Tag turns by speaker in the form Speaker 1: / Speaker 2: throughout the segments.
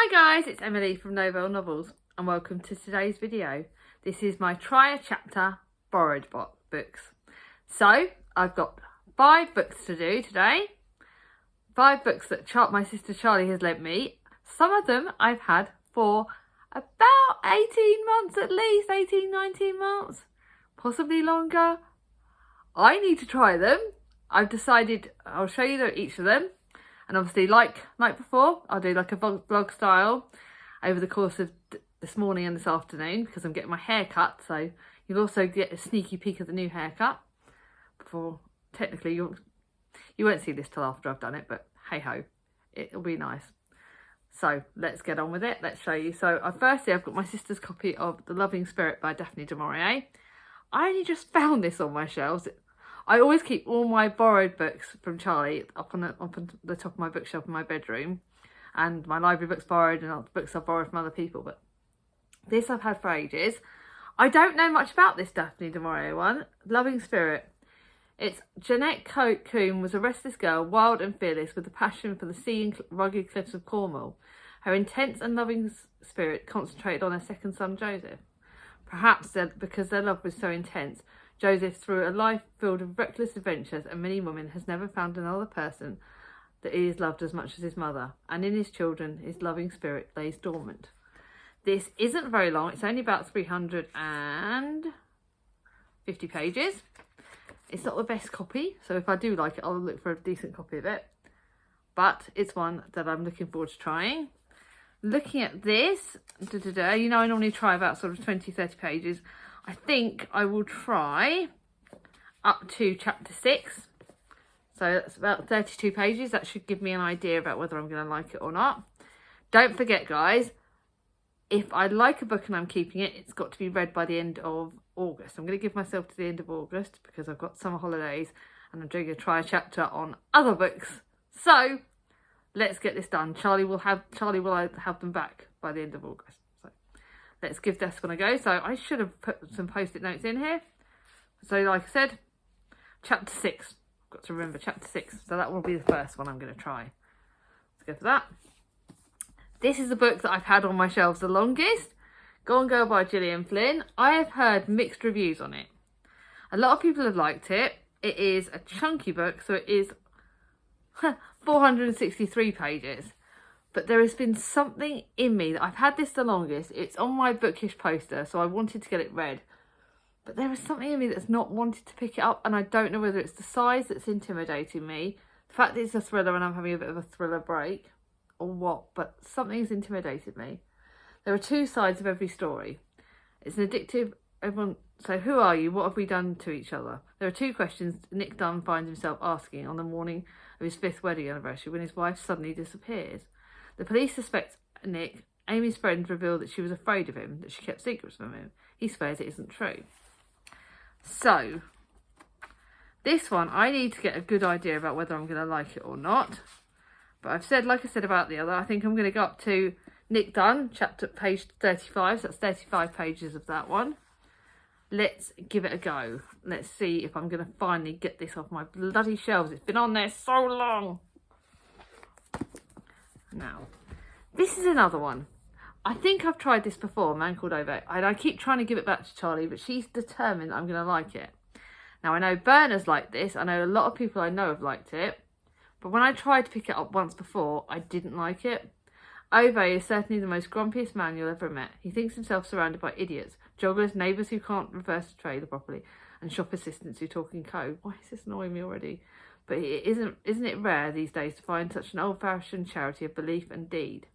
Speaker 1: Hi guys, it's Emily from Novell Novels and welcome to today's video. This is my try a chapter borrowed books. So I've got 5 books to do today. 5 books that my sister Charlie has lent me. Some of them I've had for about 18 months at least, 19 months, possibly longer. I need to try them. I've decided I'll show you each of them. And obviously, like before, I'll do like a vlog style over the course of this morning and this afternoon because I'm getting my hair cut. So you'll also get a sneaky peek of the new haircut. Before, technically, you won't see this till after I've done it, but hey ho, it'll be nice. So let's get on with it. Let's show you. So firstly, I've got my sister's copy of The Loving Spirit by Daphne du Maurier. I only just found this on my shelves. I always keep all my borrowed books from Charlie up on the top of my bookshelf in my bedroom, and my library books borrowed and other books I've borrowed from other people, but this I've had for ages. I don't know much about this Daphne du Maurier one, Loving Spirit. It's Jeanette Combe was a restless girl, wild and fearless, with a passion for the sea and rugged cliffs of Cornwall. Her intense and loving spirit concentrated on her second son, Joseph. Perhaps because their love was so intense, Joseph, through a life filled with reckless adventures and many women, has never found another person that he has loved as much as his mother, and in his children his loving spirit lays dormant. This isn't very long, it's only about 350 pages. It's not the best copy, so if I do like it, I'll look for a decent copy of it. But it's one that I'm looking forward to trying. Looking at this, you know I normally try about sort of 20-30 pages. I think I will try up to chapter 6. So that's about 32 pages. That should give me an idea about whether I'm going to like it or not. Don't forget, guys, if I like a book and I'm keeping it, it's got to be read by the end of August. I'm going to give myself to the end of August because I've got summer holidays and I'm doing a try a chapter on other books. So let's get this done. Charlie will have them back by the end of August. Let's give this one a go. So I should have put some post-it notes in here. So like I said, chapter 6. I've got to remember chapter 6. So that will be the first one I'm going to try. Let's go for that. This is the book that I've had on my shelves the longest. Gone Girl by Gillian Flynn. I have heard mixed reviews on it. A lot of people have liked it. It is a chunky book. So it is 463 pages. But there has been something in me that I've had this the longest. It's on my bookish poster, so I wanted to get it read. But there is something in me that's not wanted to pick it up, and I don't know whether it's the size that's intimidating me, the fact that it's a thriller and I'm having a bit of a thriller break, or what, but something's intimidated me. There are 2 sides of every story. It's an addictive, so who are you? What have we done to each other? There are 2 questions Nick Dunn finds himself asking on the morning of his 5th wedding anniversary when his wife suddenly disappears. The police suspect Nick. Amy's friends reveal that she was afraid of him, that she kept secrets from him. He swears it isn't true. So, this one, I need to get a good idea about whether I'm going to like it or not. But I've said, like I said about the other, I think I'm going to go up to Nick Dunn, page 35. So that's 35 pages of that one. Let's give it a go. Let's see if I'm going to finally get this off my bloody shelves. It's been on there so long. Now, this is another one. I think I've tried this before, A Man Called Ove, and I keep trying to give it back to Charlie, but she's determined that I'm going to like it. Now, I know Berners liked this. I know a lot of people I know have liked it, but when I tried to pick it up once before, I didn't like it. Ove is certainly the most grumpiest man you'll ever met. He thinks himself surrounded by idiots, jogglers, neighbours who can't reverse a trailer properly, and shop assistants who talk in code. Why is this annoying me already? But isn't it rare these days to find such an old-fashioned charity of belief and deed?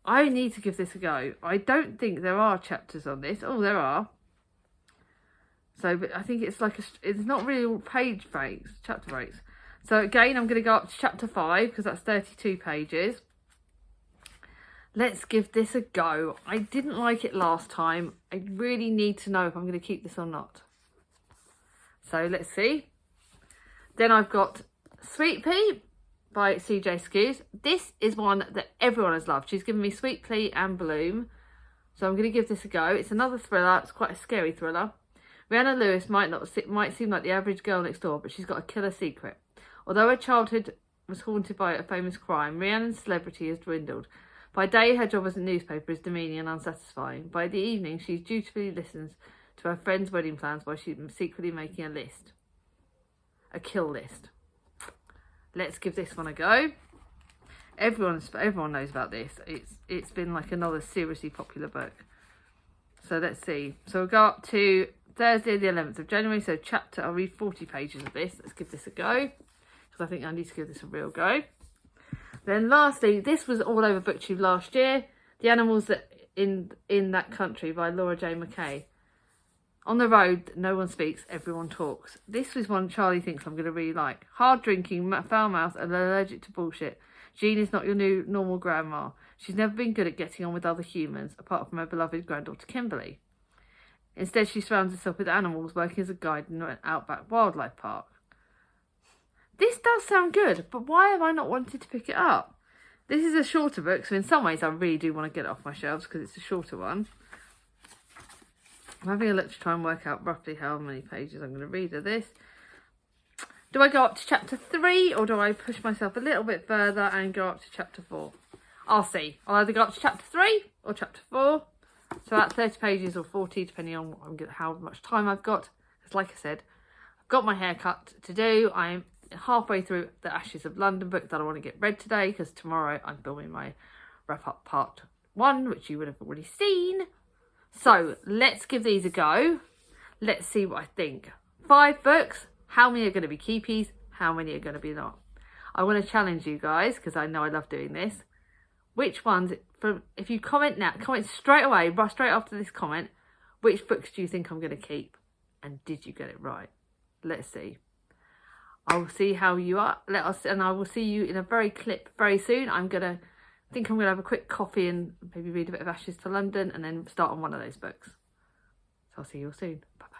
Speaker 1: I need to give this a go. I don't think there are chapters on this. Oh, there are. So, but I think it's like it's not really all page breaks, chapter breaks. So again, I'm going to go up to chapter 5 because that's 32 pages. Let's give this a go. I didn't like it last time. I really need to know if I'm going to keep this or not. So let's see. Then I've got Sweet Pea by CJ Skews. This is one that everyone has loved. She's given me Sweet Pea and Bloom. So I'm going to give this a go. It's another thriller. It's quite a scary thriller. Rhianna Lewis might seem like the average girl next door, but she's got a killer secret. Although her childhood was haunted by a famous crime. Rhiannon's celebrity has dwindled. By day, her job as a newspaper is demeaning and unsatisfying. By the evening, she dutifully listens to her friends' wedding plans while she's secretly making a list. A kill list. Let's give this one a go. Everyone knows about this. It's been like another seriously popular book. So let's see. So we'll go up to Thursday the 11th of January. So I'll read 40 pages of this. Let's give this a go, because I think I need to give this a real go. Then lastly, this was all over BookTube last year. The Animals That in That Country by Laura J. McKay. On the road, no one speaks, everyone talks. This was one Charlie thinks I'm going to really like. Hard drinking, foul mouth, and allergic to bullshit. Jean is not your new normal grandma. She's never been good at getting on with other humans, apart from her beloved granddaughter Kimberly. Instead, she surrounds herself with animals, working as a guide in an outback wildlife park. This does sound good, but why have I not wanted to pick it up? This is a shorter book, so in some ways I really do want to get it off my shelves because it's a shorter one. I'm having a look to try and work out roughly how many pages I'm going to read of this. Do I go up to chapter 3 or do I push myself a little bit further and go up to chapter 4? I'll see. I'll either go up to chapter 3 or chapter 4. So that's 30 pages or 40, depending on how much time I've got. Because like I said, I've got my haircut to do. I'm halfway through the Ashes of London book that I want to get read today, because tomorrow I'm filming my wrap-up part 1, which you would have already seen. So let's give these a go. Let's see what I think. 5 books. How many are going to be keepies? How many are going to be not? I want to challenge you guys, because I know I love doing this. Which ones, if you comment now, comment straight away, straight after this comment, which books do you think I'm going to keep? And did you get it right? Let's see. I will see how you are. And I will see you in a clip very soon. I think I'm going to have a quick coffee and maybe read a bit of Ashes to London and then start on one of those books. So I'll see you all soon. Bye-bye.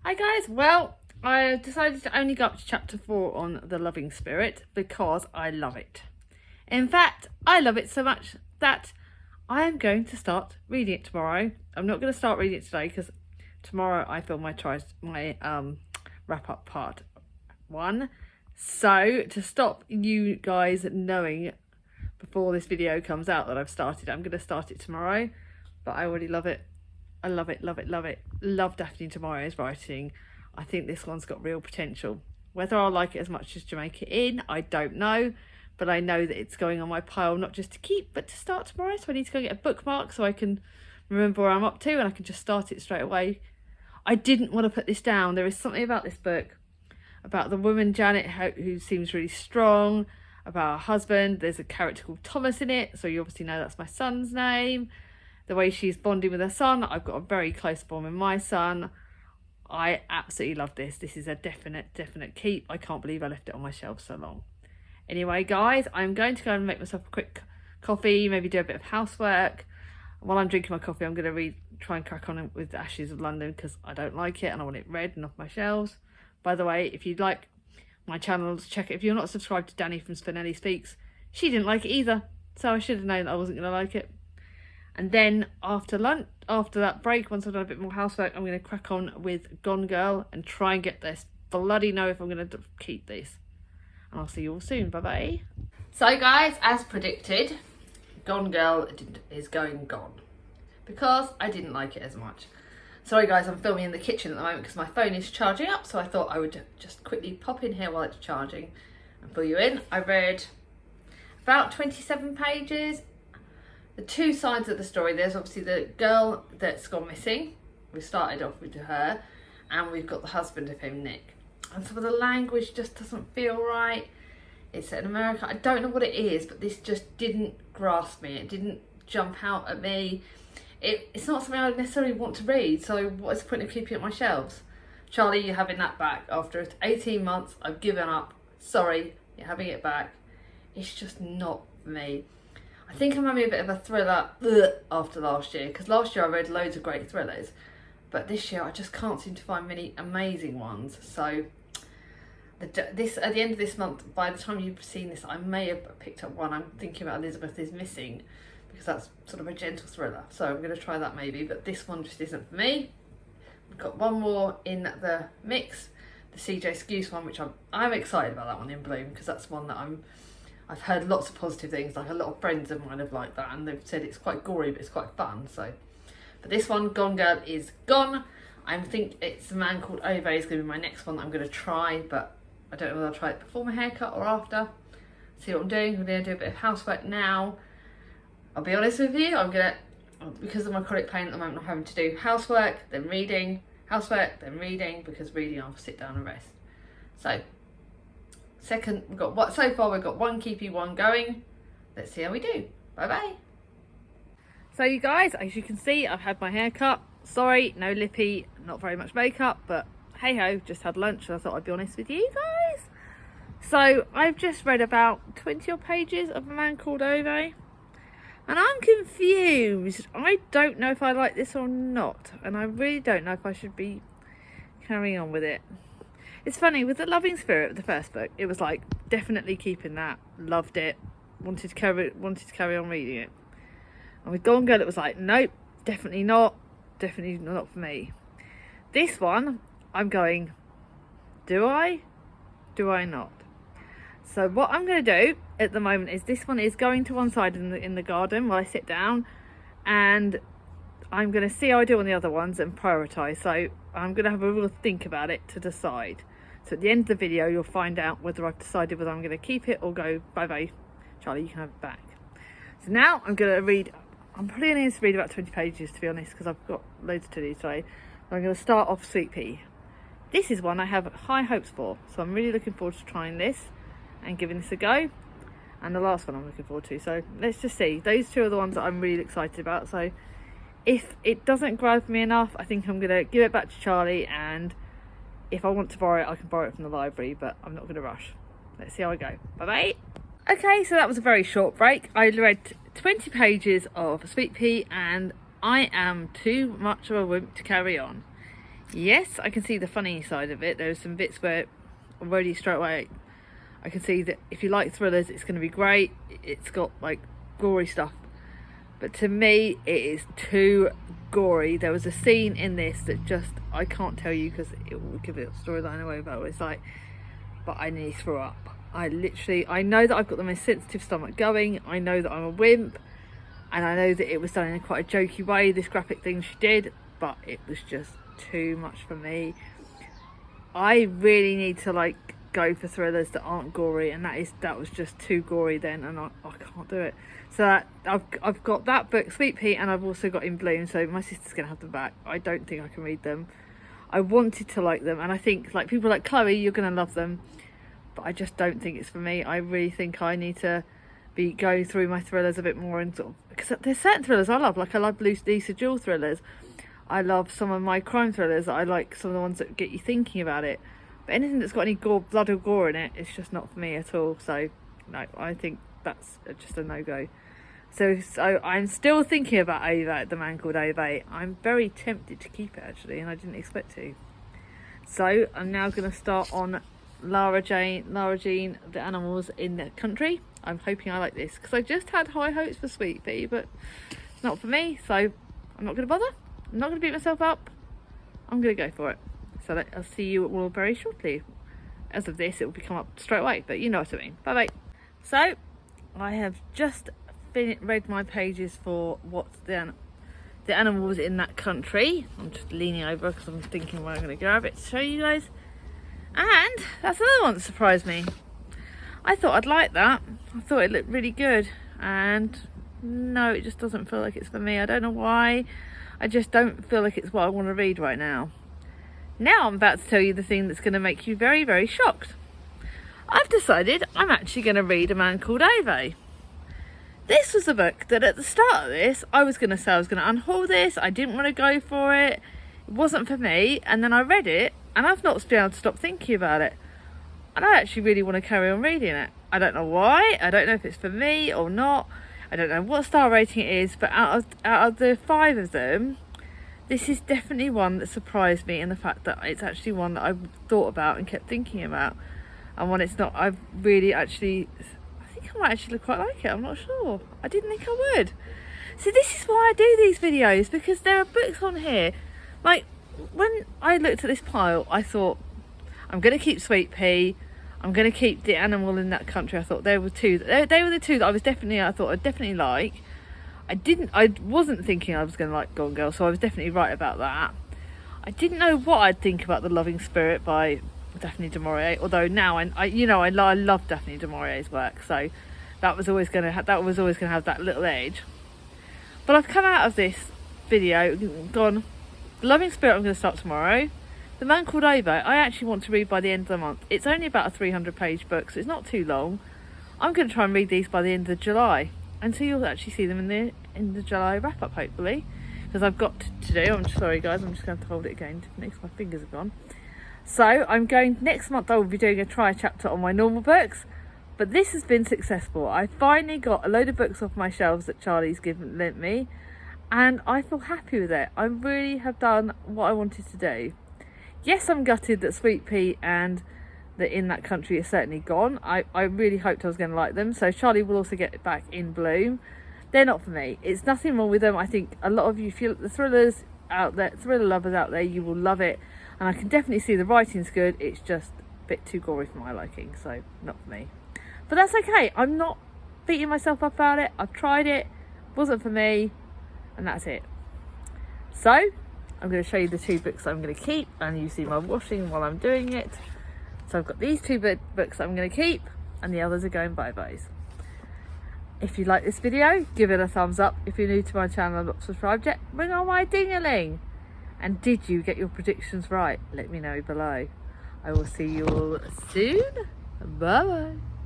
Speaker 1: Hi guys. Well, I decided to only go up to chapter 4 on The Loving Spirit because I love it. In fact, I love it so much that I am going to start reading it tomorrow. I'm not going to start reading it today because tomorrow I film my wrap-up part 1. So, to stop you guys knowing before this video comes out that I've started, I'm going to start it tomorrow. But I already love it. I love it, love it, love it. Love Daphne Tamario's writing. I think this one's got real potential. Whether I'll like it as much as Jamaica Inn, I don't know. But I know that it's going on my pile, not just to keep, but to start tomorrow. So I need to go get a bookmark so I can remember where I'm up to and I can just start it straight away. I didn't want to put this down. There is something about this book, about the woman Janet, who seems really strong, about her husband. There's a character called Thomas in it, so you obviously know that's my son's name. The way she's bonding with her son, I've got a very close bond with my son. I absolutely love this. This is a definite keep. I can't believe I left it on my shelf so long. Anyway, guys, I'm going to go and make myself a quick coffee, maybe do a bit of housework. While I'm drinking my coffee, I'm going to try and crack on with the Ashes of London because I don't like it and I want it read and off my shelves. By the way, if you'd like my channel, check it. If you're not subscribed to Danny from Spinelli Speaks, she didn't like it either. So I should have known that I wasn't going to like it. And then after that break, once I've done a bit more housework, I'm going to crack on with Gone Girl and try and get this. Bloody know if I'm going to keep this. And I'll see you all soon. Bye-bye. So guys, as predicted, Gone Girl is going gone. Because I didn't like it as much. Sorry guys, I'm filming in the kitchen at the moment because my phone is charging up. So I thought I would just quickly pop in here while it's charging and fill you in. I read about 27 pages. The 2 sides of the story. There's obviously the girl that's gone missing. We started off with her. And we've got the husband of him, Nick. And some of the language just doesn't feel right. It's set in America. I don't know what it is, but this just didn't grasp me. It didn't jump out at me. It's not something I necessarily want to read, so what is the point of keeping it on my shelves? Charlie, you're having that back. After 18 months, I've given up. Sorry, you're having it back. It's just not for me. I think I'm having a bit of a thriller after last year, because last year I read loads of great thrillers, but this year I just can't seem to find many amazing ones. So at the end of this month, by the time you've seen this, I may have picked up one. I'm thinking about Elizabeth is Missing, because that's sort of a gentle thriller. So I'm going to try that maybe, but this one just isn't for me. We've got one more in the mix. the CJ Skews one, which I'm excited about that one, In Bloom, because that's one that I've heard lots of positive things. Like a lot of friends of mine have liked that, and they've said it's quite gory, but it's quite fun. So, but this one, Gone Girl is Gone. I think it's A Man Called Ove is going to be my next one that I'm going to try, but I don't know whether I'll try it before my haircut or after. See what I'm doing. I'm going to do a bit of housework now. I'll be honest with you, because of my chronic pain at the moment, I'm having to do housework, then reading, housework, then reading, because reading I'll sit down and rest. So, so far we've got one keepy, one going. Let's see how we do. Bye bye. So you guys, as you can see, I've had my hair cut. Sorry, no lippy, not very much makeup, but hey ho, just had lunch and I thought I'd be honest with you guys. So I've just read about 20 odd pages of A Man Called Ove, and I'm confused. I don't know if I like this or not, and I really don't know if I should be carrying on with it. It's funny, with the loving spirit of the first book, it was like definitely keeping that, loved it, wanted to carry on reading it. And with Gone Girl, it was like, nope, definitely not for me. This one, I'm going, do I not? So what I'm going to do at the moment is, this one is going to one side in the garden while I sit down, and I'm going to see how I do on the other ones and prioritise. So I'm going to have a real think about it to decide. So at the end of the video, you'll find out whether I've decided whether I'm going to keep it or go, bye-bye, Charlie, you can have it back. So now I'm going to read, I'm probably going to read about 20 pages, to be honest, because I've got loads to do today. I'm going to start off Sweet Pea. This is one I have high hopes for, so I'm really looking forward to trying this and giving this a go. And the last one I'm looking forward to. So let's just see. Those two are the ones that I'm really excited about. So if it doesn't grab me enough, I think I'm going to give it back to Charlie, and if I want to borrow it, I can borrow it from the library, but I'm not going to rush. Let's see how I go. Bye-bye. Okay, so that was a very short break. I read 20 pages of Sweet Pea, and I am too much of a wimp to carry on. Yes, I can see the funny side of it. There's some bits where already straight away I can see that if you like thrillers, it's going to be great. It's got like gory stuff, but to me it is too gory. There was a scene in this that just, I can't tell you because it will give it a storyline away about what it's like, but I nearly threw up. I know that I've got the most sensitive stomach going. I know that I'm a wimp, and I know that it was done in quite a jokey way, this graphic thing she did, but it was just too much for me. I really need to like go for thrillers that aren't gory, and that was just too gory then, and I can't do it. So I've got that book, Sweet Pea, and I've also got In Bloom, so my sister's gonna have them back. I don't think I can read them. I wanted to like them, and I think like people like Chloe, you're gonna love them, but I just don't think it's for me. I really think I need to be going through my thrillers a bit more, and sort of, because there's certain thrillers I love, like I love Lisa Jewell thrillers. I love some of my crime thrillers. I like some of the ones that get you thinking about it. But anything that's got any blood or gore in it, it's just not for me at all. So no, I think that's just a no-go. So I'm still thinking about Ove, The Man Called Ove. I'm very tempted to keep it actually, and I didn't expect to. So I'm now going to start on Lara Jean, The Animals in the Country. I'm hoping I like this, because I just had high hopes for Sweet Pea, but it's not for me, so I'm not going to bother. I'm not going to beat myself up. I'm going to go for it. So I'll see you all very shortly. As of this, it will come up straight away, but you know what I mean. Bye bye. So I have just read my pages for what's the animals in that country. I'm just leaning over because I'm thinking where I'm going to grab it to show you guys. And that's another one that surprised me. I thought I'd like that. I thought it looked really good, and no, it just doesn't feel like it's for me. I don't know why. I just don't feel like it's what I want to read right now. Now I'm about to tell you the thing that's going to make you very, very shocked. I've decided I'm actually going to read A Man Called Ove. This was a book that at the start of this, I was going to say I was going to unhaul this. I didn't want to go for it. It wasn't for me. And then I read it, and I've not been able to stop thinking about it. And I actually really want to carry on reading it. I don't know why. I don't know if it's for me or not. I don't know what star rating it is, but out of the 5 of them, this is definitely one that surprised me in the fact that it's actually one that I've thought about and kept thinking about. And when it's not, I think I might actually quite like it. I'm not sure. I didn't think I would. So this is why I do these videos, because there are books on here. Like, when I looked at this pile, I thought, I'm going to keep Sweet Pea. I'm going to keep The Animal in That Country. I thought they were two. They were the two that I thought I'd definitely like. I wasn't thinking I was going to like Gone Girl, so I was definitely right about that. I didn't know what I'd think about The Loving Spirit by Daphne du Maurier, although now I love Daphne du Maurier's work, so that was always going to have that little edge. But I've come out of this video gone, The Loving Spirit I'm going to start tomorrow. The Man Called Ove I actually want to read by the end of the month. It's only about a 300-page book, so it's not too long. I'm going to try and read these by the end of July, and so you'll actually see them in the July wrap up, hopefully, because I've got to do. I'm sorry guys, I'm just going to have to hold it again because my fingers are gone. So I'm going next month. I will be doing a try chapter on my normal books, but this has been successful. I finally got a load of books off my shelves that Charlie's lent me, and I feel happy with it. I really have done what I wanted to do. Yes, I'm gutted that Sweet Pea and The In That Country is certainly gone. I really hoped I was going to like them. So Charlie will also get back in Bloom. They're not for me. It's nothing wrong with them. I think a lot of you, if you the thrillers out there, thriller lovers out there, you will love it. And I can definitely see the writing's good. It's just a bit too gory for my liking, so not for me. But that's okay. I'm not beating myself up about it. I've tried it. Wasn't for me. And that's it. So I'm going to show you the two books I'm going to keep, and you see my washing while I'm doing it. So I've got these two books I'm going to keep, and the others are going bye-byes. If you like this video, give it a thumbs up. If you're new to my channel and not subscribed yet, ring on my ding-a-ling. And did you get your predictions right? Let me know below. I will see you all soon. Bye-bye.